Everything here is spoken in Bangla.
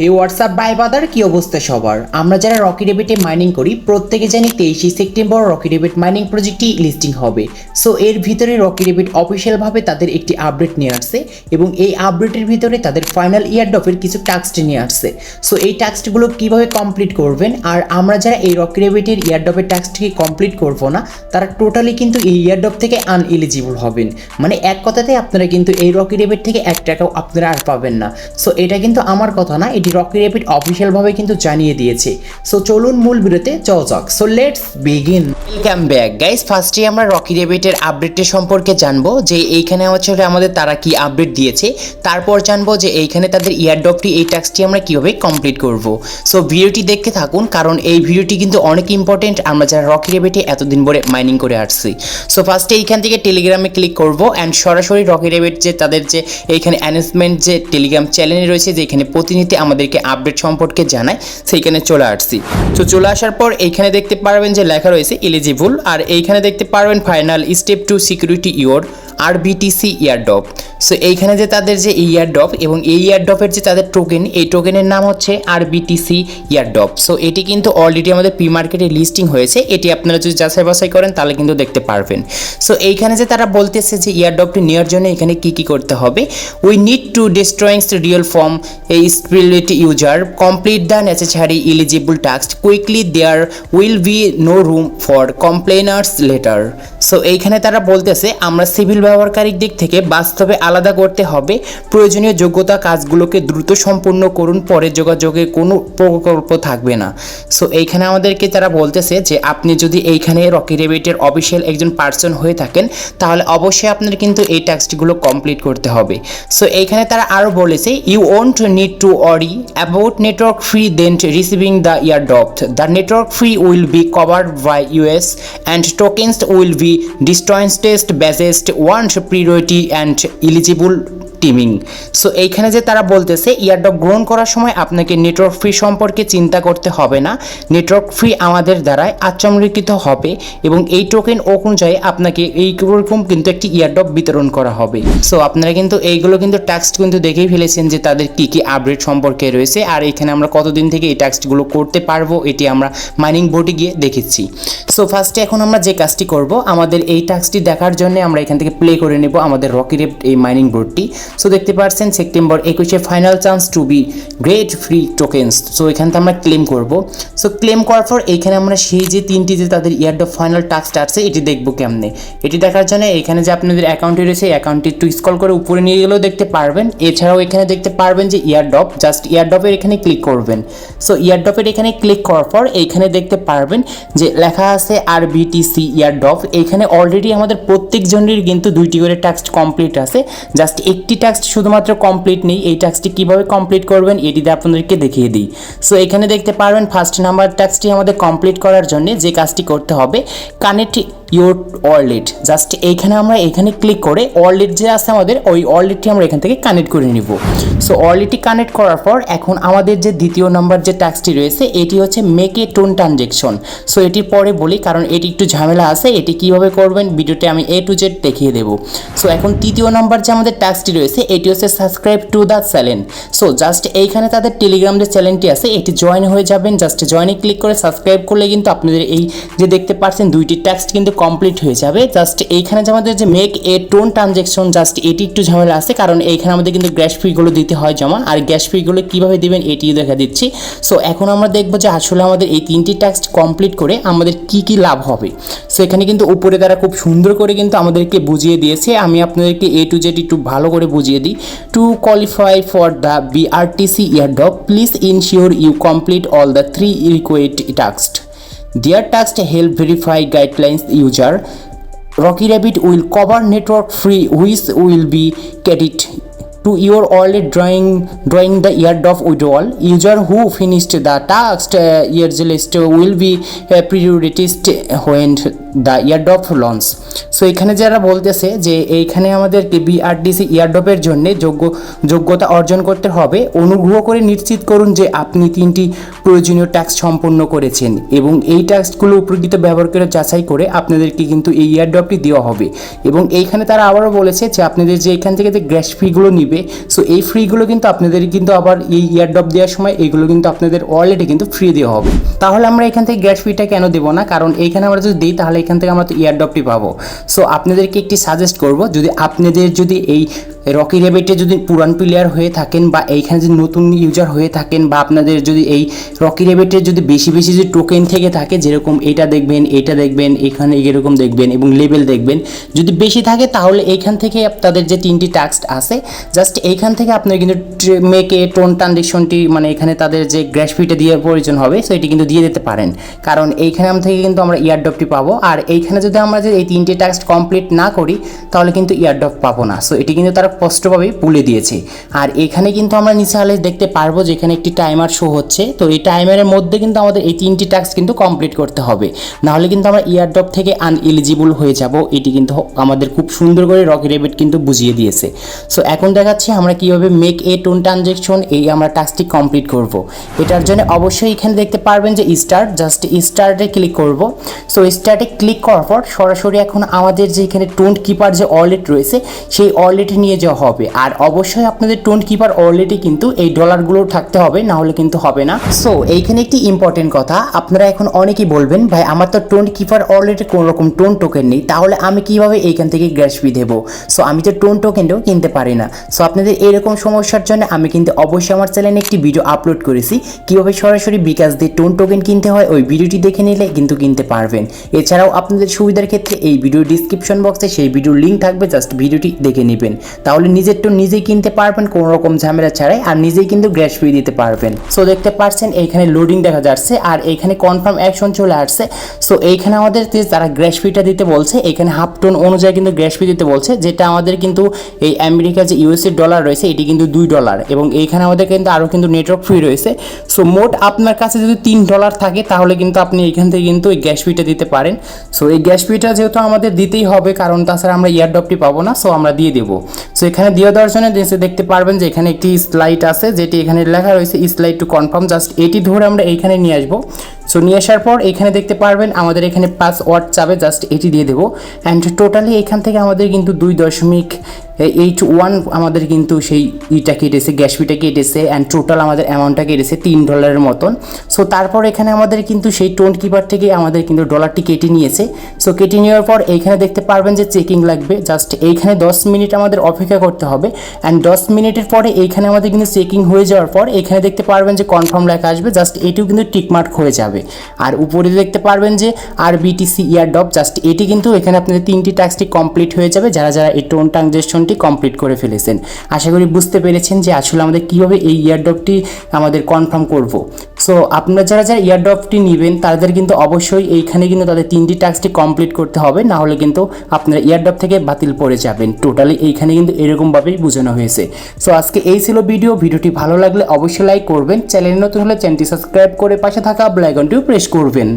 এই হোয়াটসঅ্যাপ বাই বাদার কি অবস্থা সবার? আমরা যারা রকি রেবিটে মাইনিং করি প্রত্যেকে জানি 23 সেপ্টেম্বর রকি রেবিট মাইনিং প্রজেক্টটি লিস্টিং হবে। সো এর ভিতরে রকি রেবিট অফিসিয়ালভাবে তাদের একটি আপডেট নিয়ে আসছে এবং এই আপডেটের ভিতরে তাদের ফাইনাল ইয়ারড্রপের কিছু টাস্ক নিয়ে আসছে। সো এই টাস্কগুলো কিভাবে কমপ্লিট করবেন, আর আমরা যারা এই রকি রেবিটের ইয়ারড্রপের টাস্কটিকে কমপ্লিট করব না তারা টোটালি কিন্তু এই ইয়ারড্রপ থেকে আনএলিজিবল হবেন। মানে এক কথাতে আপনারা কিন্তু এই রকি রেবিট থেকে 1 টাকাও আপনারা আর পাবেন না। সো এটা কিন্তু আমার কথা না, এটি রকি রেবিট অফিসিয়ালভাবে কিন্তু জানিয়ে দিয়েছে। সো চলুন মূল ভিডিওতে যাওয়া যাক। So let's begin. Welcome back guys. ফার্স্টে আমরা রকি রেবিটের আপডেটের সম্পর্কে জানবো যে এইখানে হচ্ছে আমাদের তারা কি আপডেট দিয়েছে, তারপর জানবো যে এইখানে তাদের ইয়ারড্রপটি এই টাস্কটি আমরা কিভাবে কমপ্লিট করব। সো ভিডিওটি দেখতে থাকুন কারণ এই ভিডিওটি কিন্তু অনেক ইম্পর্টেন্ট আমরা যারা রকি রেবিটে এতদিন ধরে মাইনিং করে আসছি। সো ফার্স্টে এইখান থেকে টেলিগ্রামে ক্লিক করব অ্যান্ড সরাসরি রকি রেবিট যে তাদের যে এইখানে অ্যানাউন্সমেন্ট যে টেলিগ্রাম চ্যানেলে রয়েছে যে এখানে প্রতিনিধি আমাদেরকে আপডেট সম্পর্কে জানায়, সেইখানে চলে আসছি। তো চলে আসার পর এইখানে দেখতে পারবেন যে লেখা রয়েছে এলিজিবল, আর এইখানে দেখতে পারবেন final step to security your RBTC airdrop. So এইখানে যে তাদের যে ইয়ারড্রপ এবং এই ইয়ারড্রপের যে তাদের টোকেন, এই টোকেনের নাম হচ্ছে আরবিটিসি ইয়ারড্রপ। সো এটি কিন্তু অলরেডি আমাদের প্রি মার্কেটে লিস্টিং হয়েছে, এটি আপনারা যদি যাচাই বাছাই করেন তাহলে কিন্তু দেখতে পারবেন। সো এইখানে যে তারা বলতেছে যে ইয়ারড্রপটি নেওয়ার জন্য এখানে কি করতে হবে, we need to destroying real form a spirit user complete the necessary eligible task quickly, there will be no room for complainers later. So এইখানে তারা বলতেছে আমরা সিভিল ব্যবহারকারীর দিক থেকে বাস্তবে আলাদা করতে হবে, প্রয়োজনীয় যোগ্যতা কাজগুলোকে দ্রুত সম্পূর্ণ করুন, পরে যোগাযোগের কোনো প্রকল্প থাকবে না। সো এইখানে আমাদেরকে তারা বলতেছে যে আপনি যদি এইখানে রকি রেবিটের অফিসিয়াল একজন পার্সন হয়ে থাকেন তাহলে অবশ্যই আপনার কিন্তু এই টাস্কগুলো কমপ্লিট করতে হবে। সো এইখানে তারা আরও বলেছে you won't need to worry about network fee then receiving the airdrop, the network fee will be covered by us and tokens will be distributed based on priority and eligible timing. So এইখানে যে তারা বলতেছে ইয়ারড্রপ গ্রহণ করার সময় আপনাকে নেটওয়ার্ক ফ্রি সম্পর্কে চিন্তা করতে হবে না, নেটওয়ার্ক ফ্রি আমাদের দ্বারাই আচমরিকৃত হবে এবং এই টোকেন অনুযায়ী আপনাকে এইরকম কিন্তু একটি ইয়ারড্রপ বিতরণ করা হবে। সো আপনারা কিন্তু এইগুলো কিন্তু টাস্ক কিন্তু দেখেই ফেলেছেন যে তাদের কি কি আপডেট সম্পর্কে রয়েছে, আর এখানে আমরা কতদিন থেকে এই টাস্কগুলো করতে পারবো এটি আমরা মাইনিং বোর্ডে গিয়ে দেখেছি। সো ফার্স্টে এখন আমরা যে কাজটি করব, আমাদের এই টাস্কটি দেখার জন্য আমরা এখান থেকে প্লে করে নেব আমাদের রকি রেবিট এই মাইনিং বোর্ডটি। সো দেখতে পাচ্ছেন September 21 final chance to be great free tokens. So এখান থেকে আমরা ক্লেম করব। সো ক্লেম করার পর এইখানে আমরা সেই যে তিনটি যে তাদের ইয়ারড্রপ ফাইনাল টাস্ক আছে এটি দেখবো কেমনে। এটি দেখার জন্য এখানে যে আপনাদের অ্যাকাউন্টে রয়েছে অ্যাকাউন্টটি একটু স্ক্রল করে উপরে নিয়ে গেলেও দেখতে পারবেন। এছাড়াও এখানে দেখতে পারবেন যে ইয়ারড্রপ, জাস্ট ইয়ারড্রপের এখানে ক্লিক করবেন। সো ইয়ারড্রপের এখানে ক্লিক করার পর এইখানে দেখতে পারবেন যে লেখা আছে আরবিটিসি ইয়ারড্রপ। এইখানে অলরেডি আমাদের প্রত্যেকজনের কিন্তু 2টি করে টাস্ক কমপ্লিট আছে, জাস্ট একটি টাস্ক শুধুমাত্র কমপ্লিট নেই। এই টাস্কটি কীভাবে কমপ্লিট করবেন এটিতে আপনাদেরকে দেখিয়ে দিই। সো এখানে দেখতে পারবেন ফার্স্ট নাম্বার টাস্কটি আমাদের কমপ্লিট করার জন্য যে কাজটি করতে হবে কানেক্ট ইউর ওয়ালেট। জাস্ট এইখানে আমরা এখানে ক্লিক করে ওয়ালেট যে আছে আমাদের ওই ওয়ালেটটি আমরা এখান থেকে কানেক্ট করে নিব। সো ওয়ালেটটি কানেক্ট করার পর এখন আমাদের যে দ্বিতীয় নাম্বার যে টাস্কটি রয়েছে এটি হচ্ছে make a tone transaction. So এটির পরে বলি কারণ এটি একটু ঝামেলা আছে, এটি কিভাবে করবেন ভিডিওতে আমি A to Z দেখিয়ে দেবো। সো এখন তৃতীয় নাম্বার যে আমাদের টাস্কটি রয়েছে এটি হচ্ছে subscribe to the channel. So just এইখানে তাদের টেলিগ্রাম যে চ্যানেলটি আছে এটি জয়েন হয়ে যাবেন, জাস্ট জয়েনে ক্লিক করে সাবস্ক্রাইব করলে কিন্তু আপনাদের এই যে দেখতে পাচ্ছেন 2টি টাস্ক কিন্তু কমপ্লিট হয়ে যাবে। জাস্ট এইখানে যে আমাদের যে make a tone transaction just এটি একটু ঝামেলা আছে কারণ এইখানে আমাদের কিন্তু গ্যাস ফিগুলো দিতে হয় জমা, আর গ্যাস ফিগুলো কীভাবে দিবেন এটিও দেখা দিচ্ছি। সো এখন আমরা দেখবো যে আসলে আমাদের এই 3টি টাস্ক কমপ্লিট করে আমাদের কি কি লাভ হবে। সো এখানে কিন্তু উপরে তারা খুব সুন্দর করে কিন্তু আমাদেরকে বুঝিয়ে দিয়েছে, আমি আপনাদেরকে A to Z একটু ভালো করে বুঝিয়ে দিই। To qualify for the BRTC airdrop please ensure you complete all the 3 required task. Their task help verify guidelines user. Rocky Rabbit will cover network free which will be credited to your wallet drawing the airdrop withdrawal. User who finished the task year's list will be prioritized when the airdrop launch. So এখানে যারা বলতেছে যে এইখানে আমাদেরকে বিআরটিসি ইয়ারড্রপের জন্য যোগ্যতা অর্জন করতে হবে, অনুগ্রহ করে নিশ্চিত করুন যে আপনি 3টি প্রয়োজনীয় টাস্ক সম্পন্ন করেছেন এবং এই টাস্কগুলো উপকৃত ব্যবহারকারী যাচাই করে আপনাদেরকে কিন্তু এই ইয়ারড্রপটি দেওয়া হবে। এবং এইখানে তারা আবারও বলেছে যে আপনাদের যে এখান থেকে যে গ্যাস ফিগুলো নিবে, সো এই ফ্রিগুলো কিন্তু আপনাদের কিন্তু আবার এই ইয়ারড্রপ দেওয়ার সময় এইগুলো কিন্তু আপনাদের ওয়ালেটে কিন্তু ফ্রি দেওয়া হবে। তাহলে আমরা এখান থেকে গ্যাস ফিটা কেন দেবো না, কারণ এইখানে আমরা যদি দিই তাহলে এখান থেকে আমরা তো ইয়ারড্রপটি পাবো। সো আপনাদেরকে একটি সাজেস্ট করব, যদি আপনাদের যদি এই রকি রেবিটে যদি পুরান প্লেয়ার হয়ে থাকেন বা এইখানে যদি নতুন ইউজার হয়ে থাকেন বা আপনাদের যদি এই রকি রেবিটের যদি বেশি বেশি যদি টোকেন থেকে থাকে, যেরকম এটা দেখবেন এখানে এরকম দেখবেন এবং লেভেল দেখবেন, যদি বেশি থাকে তাহলে এইখান থেকে আপনাদের যে 3টি টাস্ক আছে জাস্ট এইখান থেকে আপনারা কিন্তু মেকে টোন ট্রানজেকশনটি মানে এখানে তাদের যে গ্যাস ফিটা দিয়ে প্রয়োজন হবে সো এটি কিন্তু দিয়ে দিতে পারেন, কারণ এইখানে থেকে কিন্তু আমরা ইয়ারড্রপটি পাবো। আর এইখানে যদি আমরা যে এই 3টি টাস্ক কমপ্লিট না করি তাহলে কিন্তু ইয়ারড্রপ পাবো না। সো এটি কিন্তু তারা স্পষ্টভাবেই বলে দিয়েছে। আর এখানে কিন্তু আমরা নিচে আলে দেখতে পারবো যে এখানে একটি টাইমার শো হচ্ছে, তো এই টাইমারের মধ্যে কিন্তু আমাদের এই 3টি টাস্ক কিন্তু কমপ্লিট করতে হবে, নাহলে কিন্তু আমরা ইয়ারড্রপ থেকে আনএলিজিবল হয়ে যাব। এটি কিন্তু আমাদের খুব সুন্দর করে রকি রেবিট কিন্তু বুঝিয়ে দিয়েছে। সো এখন দেখাচ্ছি আমরা কীভাবে মেক এ টোন ট্রানজেকশন এই আমরা টাস্কটি কমপ্লিট করব। এটার জন্য অবশ্যই এখানে দেখতে পারবেন যে স্টার্ট, জাস্ট স্টার্টে ক্লিক করব। সো স্টার্টে ক্লিক করার পর সরাসরি এখন আমাদের যে এখানে টোন কিপার যে ওয়ালেট রয়েছে সেই ওয়ালেটে নিয়ে যাওয়া হবে। আর অবশ্যই আপনাদের টোন কিপার ওয়ালেটে কিন্তু এই ডলারগুলো থাকতে হবে, না হলে কিন্তু হবে না। সো এইখানে একটি ইম্পর্টেন্ট কথা, আপনারা এখন অনেকেই বলবেন ভাই আমার তো টোন কিপার ওয়ালেটে কোনো রকম টোন টোকেন নেই, তাহলে আমি কিভাবে এইখান থেকে গ্যাস ফি দেবো? সো আমি তো টোন টোকেনটাও কিনতে পারি না। সো আপনাদের এরকম সমস্যার জন্য আমি কিন্তু অবশ্যই আমার চ্যানেলে একটি ভিডিও আপলোড করেছি কিভাবে সরাসরি বিকাশ দিয়ে টোন টোকেন কিনতে হয়, ওই ভিডিওটি দেখে নিলে কিন্তু কিনতে পারবেন। এছাড়াও আপনাদের সুবিধার ক্ষেত্রে এই ভিডিও ডিসক্রিপশন বক্সে সেই ভিডিওর লিঙ্ক থাকবে, জাস্ট ভিডিওটি দেখে নেবেন, তাহলে নিজের টোন নিজেই কিনতে পারবেন কোনো রকম ঝামেলা ছাড়াই, আর নিজেই কিন্তু গ্যাস ফি দিতে পারবেন। সো দেখতে পাচ্ছেন এইখানে লোডিং দেখা যাচ্ছে আর এইখানে কনফার্ম অ্যাকশন চলে আসছে। সো এইখানে আমাদের যারা গ্যাস ফিটা দিতে বলছে এখানে হাফ টোন অনুযায়ী কিন্তু গ্যাস ফি দিতে বলছে, যেটা আমাদের কিন্তু এই আমেরিকা যে ইউএসএ ডলার রয়েছে এটি কিন্তু $2 এবং এইখানে আমাদের কিন্তু আরও কিন্তু নেটওয়ার্ক ফ্রি রয়েছে। সো মোট আপনার কাছে যদি $3 থাকে তাহলে কিন্তু আপনি এইখান থেকে কিন্তু এই গ্যাস ফিটা দিতে পারেন। সো এই গ্যাস ফিটা যেহেতু আমাদের দিতেই হবে, কারণ তাছাড়া আমরা ইয়ারড্রপটি পাবো না, সো আমরা দিয়ে দেবো। সো এখানে দিয়ে দেওয়ার জন্য দেখতে পারবেন যে এখানে একটি স্লাইড আছে, যেটি এখানে লেখা রয়েছে স্লাইড টু কনফার্ম, জাস্ট এটি ধরে আমরা এইখানে নিয়ে আসবো। সো নিয়ে আসার পর এখানে দেখতে পারবেন আমাদের এখানে পাসওয়ার্ড চাবে, জাস্ট এটি দিয়ে দেবো। অ্যান্ড টোটালি এখান থেকে আমাদের কিন্তু 2.81 আমাদের কিন্তু সেই ইটা কেটেছে, গ্যাস ফিটা কেটেছে, অ্যান্ড টোটাল আমাদের অ্যামাউন্টটা কেটেছে $3 মতন। সো তারপর এখানে আমাদের কিন্তু সেই টোন কিপার থেকে আমাদের কিন্তু ডলারটি কেটে নিয়েছে। সো কেটে নেওয়ার পর এইখানে দেখতে পারবেন যে চেকিং লাগবে, জাস্ট এইখানে 10 মিনিট আমাদের অপেক্ষা করতে হবে। অ্যান্ড 10 মিনিটের পরে এইখানে আমাদের কিন্তু চেকিং হয়ে যাওয়ার পর এখানে দেখতে পারবেন যে কনফার্ম লেখা আসবে, জাস্ট এটিও কিন্তু টিকমার্ক হয়ে যাবে। আর উপরে দেখতে পারবেন যে আরবিটিসি ইয়ারড্রপ, জাস্ট এটি কিন্তু এখানে আপনাদের 3টি টাস্কটি কমপ্লিট হয়ে যাবে যারা যারা এই টোন ট্রানজেকশনটি কমপ্লিট করে ফেলেছেন। আশা করি বুঝতে পেরেছেন যে আসলে আমাদের কীভাবে এই ইয়ারড্রপটি আমাদের কনফার্ম করব। সো আপনারা যারা যারা ইয়ারড্রপটি নেবেন তাদের কিন্তু অবশ্যই এইখানে কিন্তু তাদের 3টি টাস্কটি কমপ্লিট করতে হবে, না হলে কিন্তু আপনারা ইয়ারড্রপ থেকে বাতিল পড়ে যাবেন। টোটালি এইখানে কিন্তু এরকমভাবেই বোঝানো হয়েছে। সো আজকে এই ছিল ভিডিওটি ভালো লাগলে অবশ্যই লাইক করবেন, চ্যানেলে নতুন হলে চ্যানেলটি সাবস্ক্রাইব করে পাশে থাকা বেল আইকনটিও প্রেস করবেন।